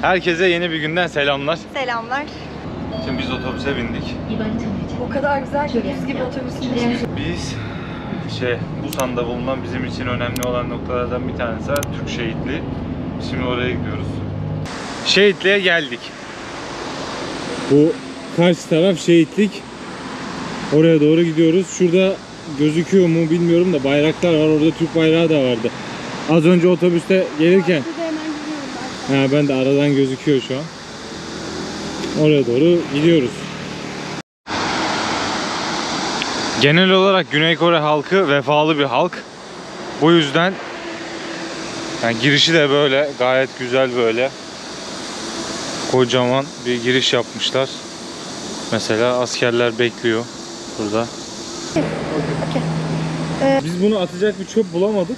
Herkese yeni bir günden selamlar. Selamlar. Şimdi biz otobüse bindik. O kadar güzel ki buz gibi otobüsün içi. Biz Busan'da bulunan bizim için önemli olan noktalardan bir tanesi var. Türk Şehitliği. Şimdi oraya gidiyoruz. Şehitliğe geldik. Bu karşı taraf Şehitlik. Oraya doğru gidiyoruz. Şurada gözüküyor mu bilmiyorum da bayraklar var. Orada Türk bayrağı da vardı. Az önce otobüste gelirken. Ben de aradan gözüküyor şu an. Oraya doğru gidiyoruz. Genel olarak Güney Kore halkı vefalı bir halk. Bu yüzden girişi de böyle gayet güzel, böyle kocaman bir giriş yapmışlar. Mesela askerler bekliyor burada. Biz bunu atacak bir çöp bulamadık.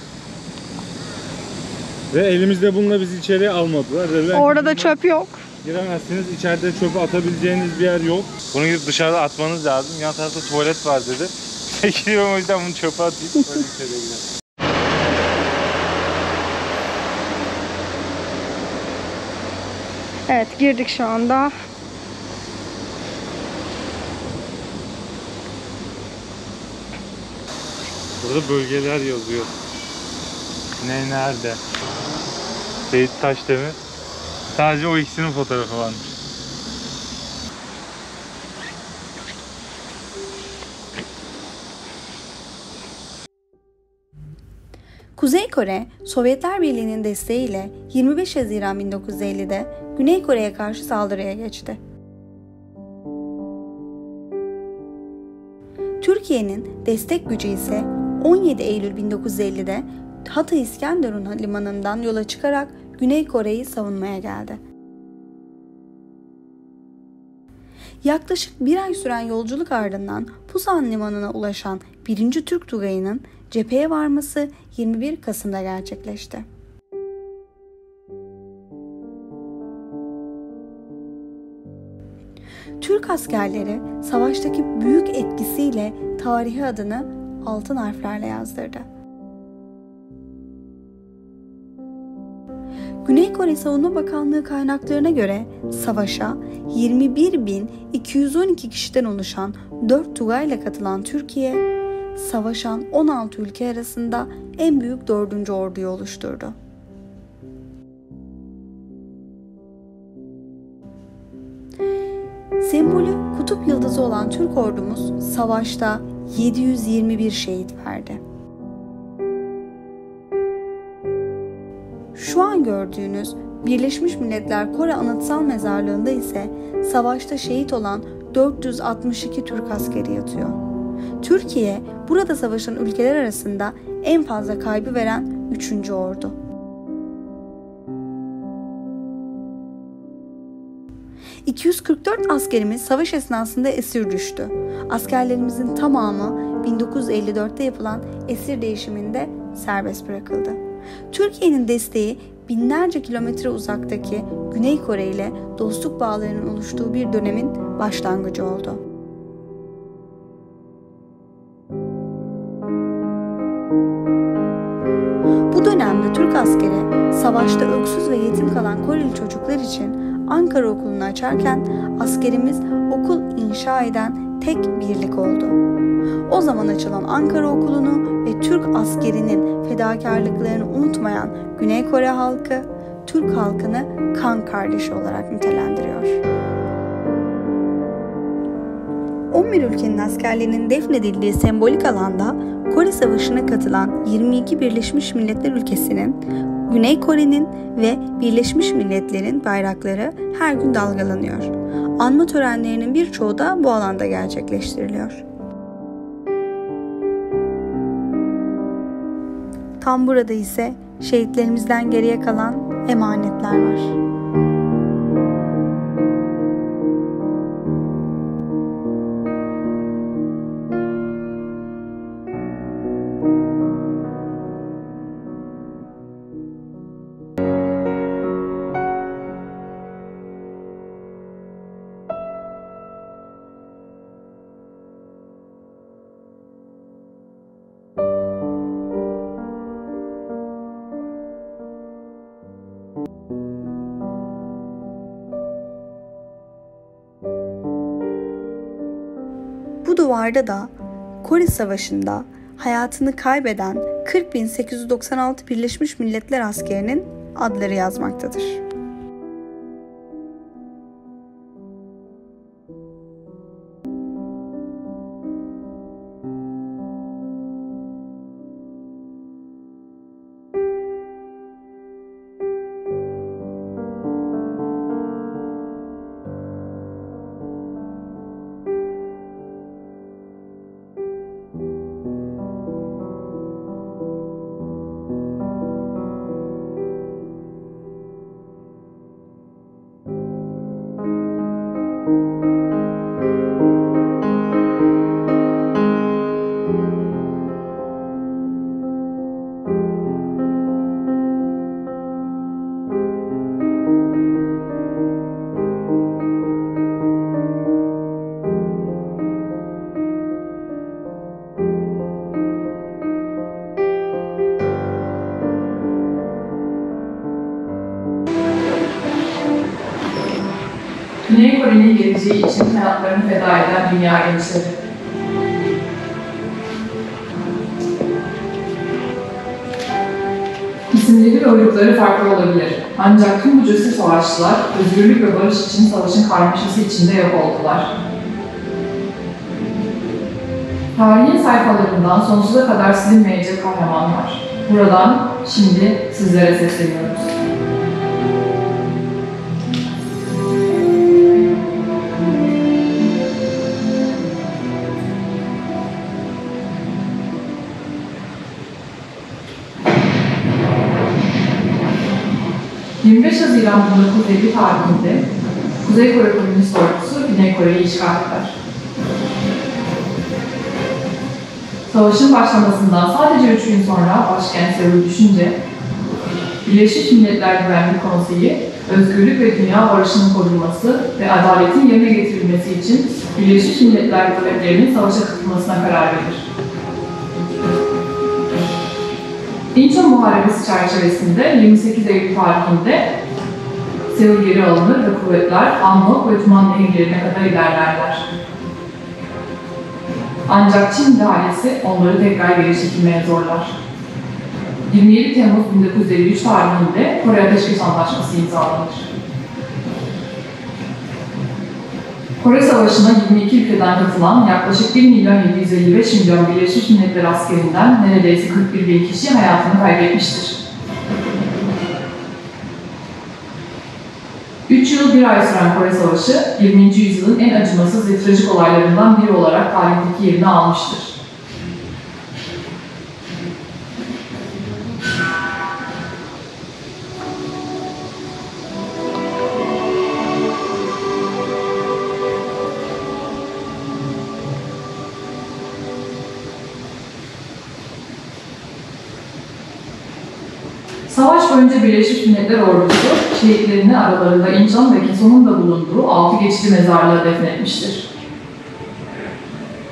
Ve elimizde bununla bizi içeriye almadılar. Dediler, orada da çöp yok. giremezsiniz. İçeride çöpü atabileceğiniz bir yer yok. Bunu gidip dışarıda atmanız lazım. Yan tarafta tuvalet var dedi. Gidiyorum, o yüzden bunu çöpe atayım. Öyle içeriye gidelim. Evet, girdik şu anda. Burada bölgeler yazıyor. Ne nerede? Seyit Taşdemir. Sadece o ikisinin fotoğrafı varmış. Kuzey Kore, Sovyetler Birliği'nin desteğiyle 25 Haziran 1950'de Güney Kore'ye karşı saldırıya geçti. Türkiye'nin destek gücü ise 17 Eylül 1950'de Hatay İskenderun limanından yola çıkarak Güney Kore'yi savunmaya geldi. Yaklaşık bir ay süren yolculuk ardından Pusan limanına ulaşan 1. Türk Tugayı'nın cepheye varması 21 Kasım'da gerçekleşti. Türk askerleri savaştaki büyük etkisiyle tarihi adını altın harflerle yazdırdı. Güney Kore Savunma Bakanlığı kaynaklarına göre savaşa 21.212 kişiden oluşan 4 Tugay'la katılan Türkiye, savaşan 16 ülke arasında en büyük 4. orduyu oluşturdu. Sembolü kutup yıldızı olan Türk ordumuz savaşta 721 şehit verdi. Şu an gördüğünüz Birleşmiş Milletler Kore Anıtsal Mezarlığı'nda ise savaşta şehit olan 462 Türk askeri yatıyor. Türkiye, burada savaşan ülkeler arasında en fazla kaybı veren 3. ordu. ...244 askerimiz savaş esnasında esir düştü. Askerlerimizin tamamı 1954'te yapılan esir değişiminde serbest bırakıldı. Türkiye'nin desteği binlerce kilometre uzaktaki Güney Kore ile dostluk bağlarının oluştuğu bir dönemin başlangıcı oldu. Bu dönemde Türk askeri savaşta öksüz ve yetim kalan Koreli çocuklar için Ankara Okulu'nu açarken askerimiz okul inşa eden tek birlik oldu. O zaman açılan Ankara Okulu'nu ve Türk askerinin fedakarlıklarını unutmayan Güney Kore halkı, Türk halkını kan kardeşi olarak nitelendiriyor. 11 ülkenin askerlerinin defnedildiği sembolik alanda Kore Savaşı'na katılan 22 Birleşmiş Milletler ülkesinin, Güney Kore'nin ve Birleşmiş Milletler'in bayrakları her gün dalgalanıyor. Anma törenlerinin birçoğu da bu alanda gerçekleştiriliyor. Tam burada ise şehitlerimizden geriye kalan emanetler var. duvarda da Kore Savaşı'nda hayatını kaybeden 40.896 Birleşmiş Milletler askerinin adları yazmaktadır. Güney Kore'nin geleceği için hayatlarını feda eden dünya gençleri. İsimleri ve uyrukları farklı olabilir. Ancak tüm bu cesur savaşçılar, özgürlük ve barış için savaşın karmaşası içinde yok oldular. Tarihin sayfalarından sonsuza kadar silinmeyecek kahramanlar. Buradan şimdi sizlere sesleniyoruz. Haziran 1950 tarihinde Kuzey Kore Komünist Ordusu Güney Kore'yi işgal eder. Savaşın başlamasından sadece 3 gün sonra başkent Seul düşünce Birleşmiş Milletler Güvenlik Konseyi, özgürlük ve dünya barışının korunması ve adaletin yerine getirilmesi için Birleşmiş Milletler kuvvetlerinin savaşa katılmasına karar verir. İnçon Muharebesi çerçevesinde 28 Eylül tarihinde Seul geri alınır ve kuvvetler Anlok ve Tuman nehirlerine kadar ilerlerler. Ancak Çin müdahalesi onları tekrar geri çekilmeye zorlar. 27 Temmuz 1953 tarihinde Kore Ateşkes Antlaşması imzalanır. Kore Savaşı'na 22 ülkeden katılan yaklaşık 1.755.000.000 Birleşmiş Milletler askerinden neredeyse 41.000 kişi hayatını kaybetmiştir. 3 yıl 1 ay süren Kore Savaşı, 20. yüzyılın en acımasız ve trajik olaylarından biri olarak tarihteki yerini almıştır. Savaş boyunca Birleşmiş Milletler Ordusu, şehitlerini aralarında İnçon ve Keson'un da bulunduğu 6 geçici mezarlığa defnetmiştir.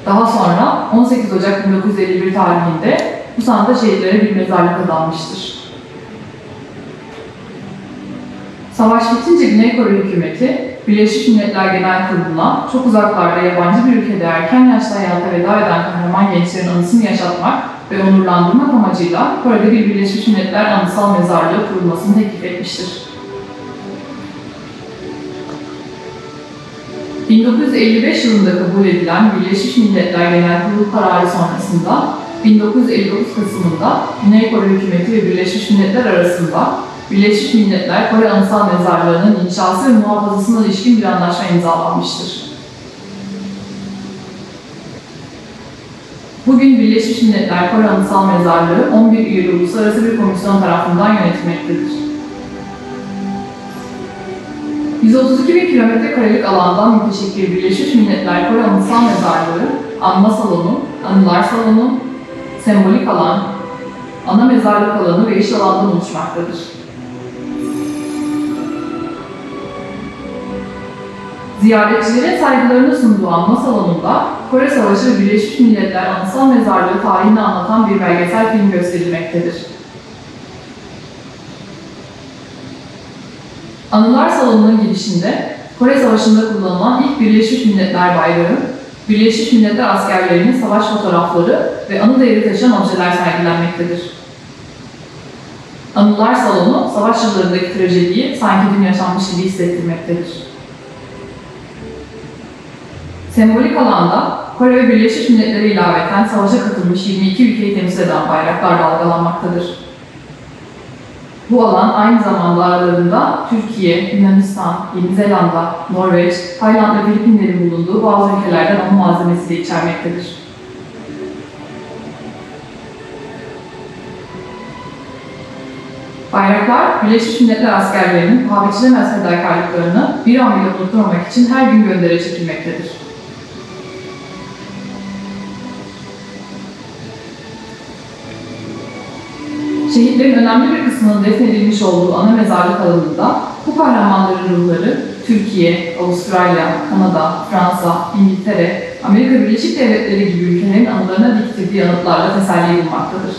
Daha sonra 18 Ocak 1951 tarihinde Busan'da şehitlere bir mezarlık adanmıştır. Savaş bitince Güney Kore hükümeti, Birleşmiş Milletler Genel Kurulu'na çok uzaklarda yabancı bir ülkede erken yaşta hayata veda eden kahraman gençlerin anısını yaşatmak ve onurlandırmak amacıyla Kore'de bir Birleşmiş Milletler Anısal Mezarlığı kurulmasını teklif etmiştir. 1955 yılında kabul edilen Birleşmiş Milletler Genel Kurulu kararı sonrasında 1959 Kasım'ında Güney Kore hükümeti ve Birleşmiş Milletler arasında Birleşmiş Milletler Kore Anısal Mezarlığı'nın inşası ve muhafazasına ilişkin bir anlaşma imzalanmıştır. Bugün Birleşmiş Milletler Kore Anısal Mezarlığı 11 üyeli uluslararası bir komisyon tarafından yönetilmektedir. 132.000 kilometrekarelik alandan müteşekkir Birleşmiş Milletler Kore Anısal Mezarlığı, anma salonu, anılar salonu, sembolik alan, ana mezarlık alanı ve iş alanından oluşmaktadır. Ziyaretçilere saygılarını sunduğu anma salonunda Kore Savaşı ve Birleşmiş Milletler Anısal Mezarlığı tarihini anlatan bir belgesel film gösterilmektedir. Anılar salonunun girişinde Kore Savaşı'nda kullanılan ilk Birleşmiş Milletler bayrağı, Birleşmiş Milletler askerlerinin savaş fotoğrafları ve anı değeri taşıyan objeler sergilenmektedir. Anılar salonu, savaş yıllarındaki trajediyi sanki dün yaşanmış gibi hissettirmektedir. Sembolik alanda Kore ve Birleşmiş Milletler'e ilaveten savaşa katılmış 22 ülkeyi temsil eden bayraklar dalgalanmaktadır. Bu alan aynı zamanda aralarında Türkiye, Yunanistan, Yeni Zelanda, Norveç, Tayland ve Filipinlerin bulunduğu bazı ülkelerden anı malzemesi de içermektedir. Bayraklar, Birleşmiş Milletler askerlerinin paha biçilemez fedakarlıklarını bir an bile unutturmamak için her gün göndere çekilmektedir. Şehitlerin önemli bir kısmının defnedilmiş olduğu ana mezarlık alanında bu kahramanların ruhları Türkiye, Avustralya, Kanada, Fransa, İngiltere, Amerika Birleşik Devletleri gibi ülkelerin anılarına diktirdiği anıtlarla teselli bulunmaktadır.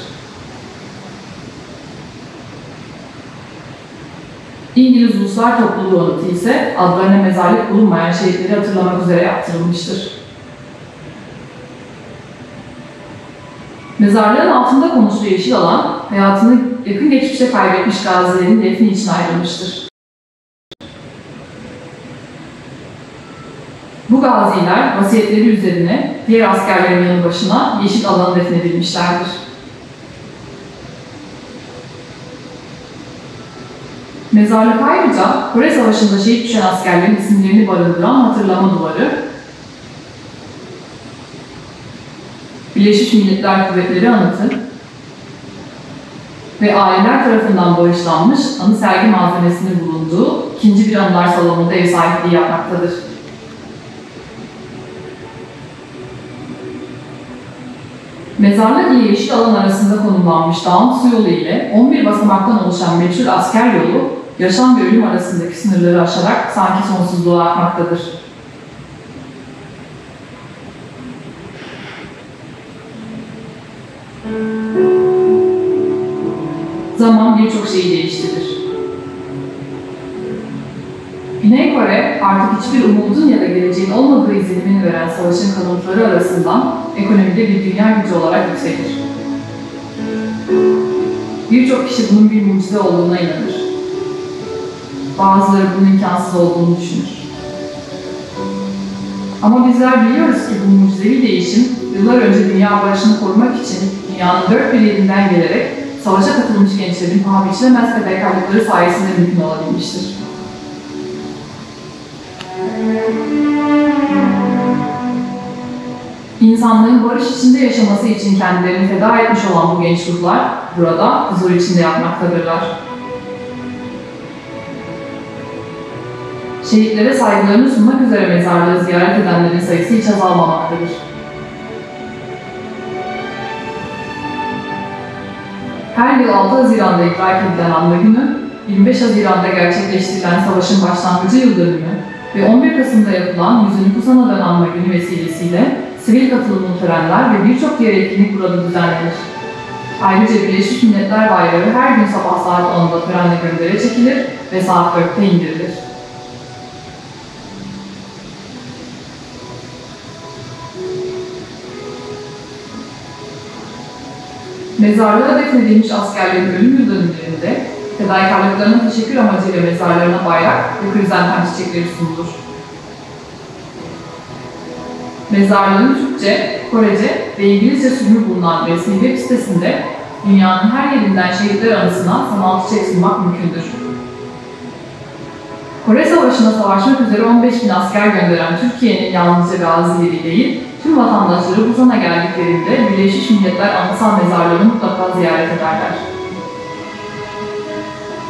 İngiliz Uluslar Topluluğu anıtı ise adlarına mezarlık bulunmayan şehitleri hatırlamak üzere yaptırılmıştır. Mezarlığın altında konuştuğu yeşil alan, hayatını yakın geçmişte kaybetmiş gazilerin defni için ayrılmıştır. Bu gaziler vasiyetleri üzerine diğer askerlerin yanı başına yeşil alana defnedilmişlerdir. Mezarlık ayrıca Kore Savaşı'nda şehit düşen askerlerin isimlerini barındıran hatırlama duvarı, Birleşmiş Milletler Kuvvetleri Anıtı ve aileler tarafından bağışlanmış anı sergi malzemesinin bulunduğu ikinci bir anılar salonunda ev sahipliği yapmaktadır. Mezarlık ile yeşil alan arasında konumlanmış dağın su yolu ile 11 basamaktan oluşan meşhur asker yolu, yaşam ve ölüm arasındaki sınırları aşarak sanki sonsuzluğa akmaktadır. Zaman birçok şeyi değiştirir. Güney Kore artık hiçbir umudun ya da geleceğin olmadığı izlenimini veren savaşın kalıntıları arasından ekonomide bir dünya gücü olarak yükselir. Birçok kişi bunun bir mucize olduğuna inanır. Bazıları bunun imkansız olduğunu düşünür. Ama bizler biliyoruz ki bu mucizevi değişim yıllar önce dünya barışını korumak için dünyanın dört bir yerinden gelerek savaşa katılmış gençlerin paha biçilemez fedakarlıkları sayesinde mümkün olabilmiştir. İnsanlığın barış içinde yaşaması için kendilerini feda etmiş olan bu genç ruhlar burada huzur içinde yatmaktadırlar. Şehitlere saygılarını sunmak üzere mezarlığı ziyaret edenlerin sayısı hiç azalmamaktadır. Her yıl 6 Haziran'da idrak edilen anma günü, 25 Haziran'da gerçekleştirilen savaşın başlangıcı yıl dönümü ve 11 Kasım'da yapılan 100. Kusana'dan anma günü vesilesiyle sivil katılımlı törenler ve birçok diğer etkinlik burada düzenlenir. Ayrıca Birleşmiş Milletler Bayrağı her gün sabah saat 10'da törenle göndere çekilir ve saat 4'te indirilir. Mezarlığa defnedilmiş askerlerin ölüm yıl dönümlerinde fedakarlıklarına teşekkür amacıyla mezarlarına bayrak ve krizantem çiçekleri sunulur. Mezarlığın Türkçe, Korece ve İngilizce sürümü bulunan resmi web sitesinde dünyanın her yerinden şehitler anısına sanal çiçek sunmak mümkündür. Kore Savaşı'na savaşmak üzere 15.000 asker gönderen Türkiye'nin yalnızca gazileri değil, tüm vatandaşları Busan'a geldiklerinde Birleşmiş Milletler Anısal Mezarlığı'nı mutlaka ziyaret ederler.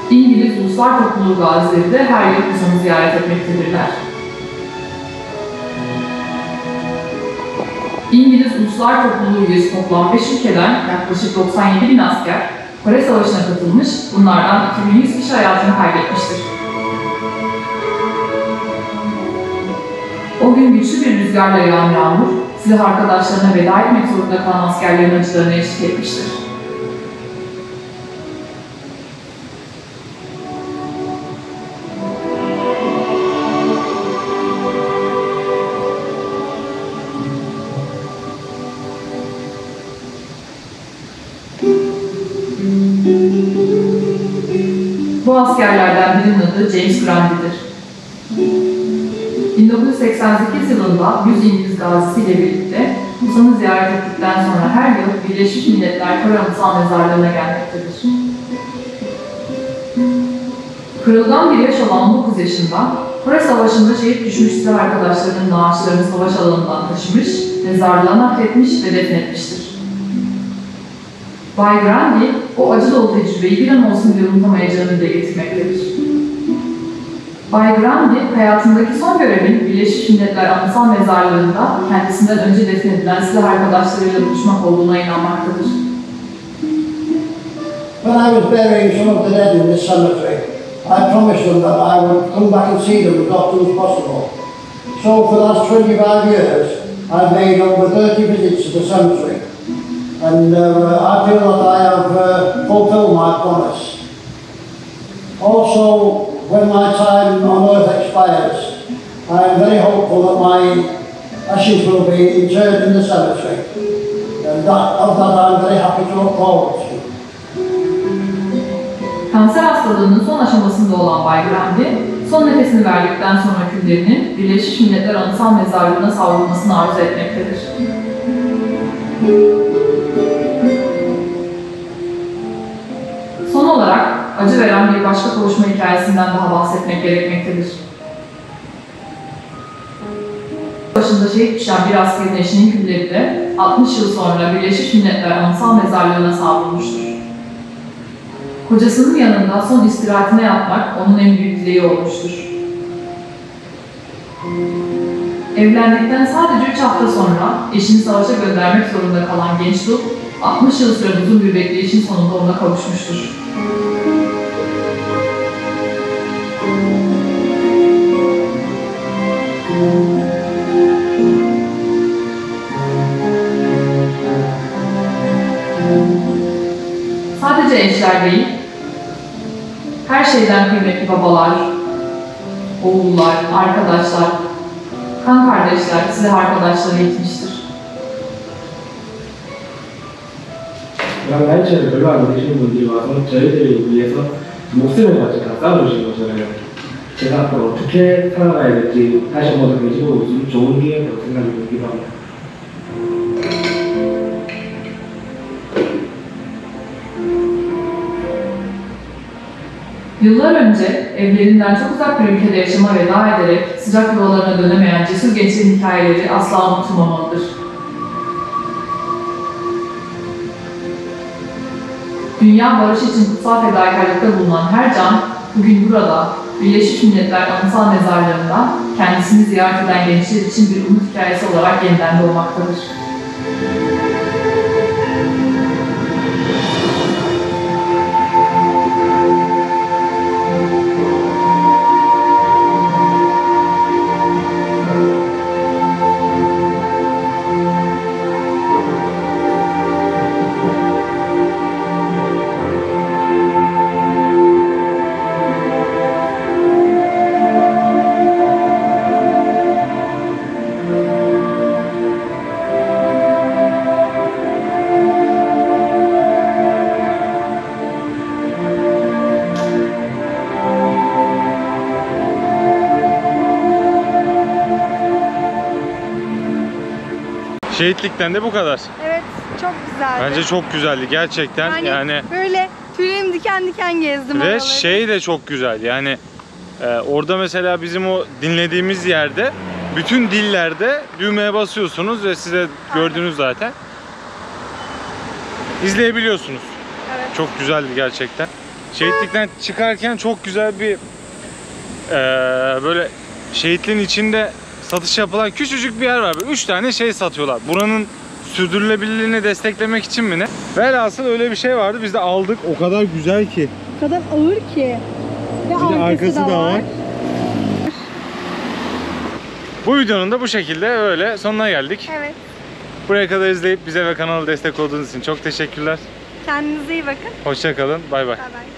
İngiliz Uluslar Topluluğu gazileri de her yıl Busan'ı ziyaret etmektedirler. İngiliz Uluslar Topluluğu üyesi toplam 5 ülkeden yaklaşık 97.000 asker Kore Savaşı'na katılmış, bunlardan 2100 kişi hayatını kaybetmiştir. O gün güçlü bir rüzgarla yağan yağmur, silah arkadaşlarına veda etmek zorunda kalan askerlerin acılarına eşlik etmiştir. Bu askerlerden birinin adı James Grundy'dir. 1988 yılında 100 İngiliz gazisiyle birlikte Busan'ı ziyaret ettikten sonra her yıl Birleşmiş Milletler Kore Anıtsal Mezarlığı'na gelmektedir. Kırılgan bir yaş olan 19 yaşında Kore Savaşı'nda şehit düşmüş silah arkadaşlarının naaşlarını savaş alanından taşımış, mezarlığa nakletmiş ve defnetmiştir. Bay Grundy, o acı dolu tecrübeyi bir an olsun bile unutamayacağını dile getirmektedir. Bay Grundy, hayatındaki son görevin Birleşmiş Milletler Anıtsal Mezarlığı'nda kendisinden önce defnedilen silah arkadaşlarıyla buluşmak olduğuna inanmaktadır. When I was burying some of the dead in this cemetery, I promised them that I would come back and see them as often as possible. So for the last 25 years, I've made over 30 visits to the cemetery. And I feel that I have fulfilled my promise. Also, when my time on earth expires, I am very hopeful that my ashes will be interred in the cemetery. And that I'm very happy to look forward to. Kanser hastalığının son aşamasında olan Bay Grundy, son nefesini verdikten sonra küllerinin Birleşmiş Milletler Anıtsal Mezarlığı'na savrulmasını arzu etmektedir. Son olarak acı veren bir başka kavuşma hikayesinden daha bahsetmek gerekmektedir. Başında şehit düşen bir askerin eşinin külleri de 60 yıl sonra Birleşmiş Milletler Anıtsal Mezarlığı'na savrulmuştur. Kocasının yanında son istirahatine yatmak onun en büyük dileği olmuştur. Evlendikten sadece 3 hafta sonra eşini savaşa göndermek zorunda kalan genç Luke, 60 yıl süren uzun bir bekleyişin sonunda ona kavuşmuştur. Sadece eşler değil, her şeyden kıymetli babalar, oğullar, arkadaşlar, kan kardeşler, silah arkadaşları yetmiştir. 나이차를 별로 안 되시는 분들이 와서 저희들을 위해서 목숨을 바쳐 다 싸워주신 거잖아요. 제가 앞으로 어떻게 살아가야 될지 다시 한번 더 되짚어볼 수 있는 좋은 기회라고 생각이 들기도 합니다. Yıllar önce evlerinden çok uzak bir ülkede yaşama veda ederek sıcak yuvalarına dönemeyen cesur gençlerin hikayeleri asla unutulmamalıdır. Dünya barış için kutsal fedakarlıkta bulunan her can, bugün burada, Birleşmiş Milletler Anıtsal Mezarlığı'nda kendisini ziyaret eden gençler için bir umut hikayesi olarak yeniden doğmaktadır. Şehitlikten de bu kadar. Evet, çok güzeldi. Bence çok güzeldi gerçekten. Yani böyle tüylerim diken diken gezdim ve oraları. şey de çok güzel. Yani orada mesela bizim o dinlediğimiz yerde bütün dillerde düğmeye basıyorsunuz ve size gördünüz zaten. İzleyebiliyorsunuz. Evet. Çok güzeldi gerçekten. Şehitlikten çıkarken çok güzel bir böyle şehitliğin içinde satış yapılan küçücük bir yer var. 3 tane şey satıyorlar. Buranın sürdürülebilirliğini desteklemek için mi ne? Velhasıl öyle bir şey vardı. Biz de aldık. O kadar güzel ki. O kadar ağır ki. Ve Bir de arkası da var. Bu videonun da bu şekilde öyle sonuna geldik. Evet. Buraya kadar izleyip bize ve kanala destek olduğunuz için çok teşekkürler. Kendinize iyi bakın. Hoşça kalın. Bay bay. Bay bay.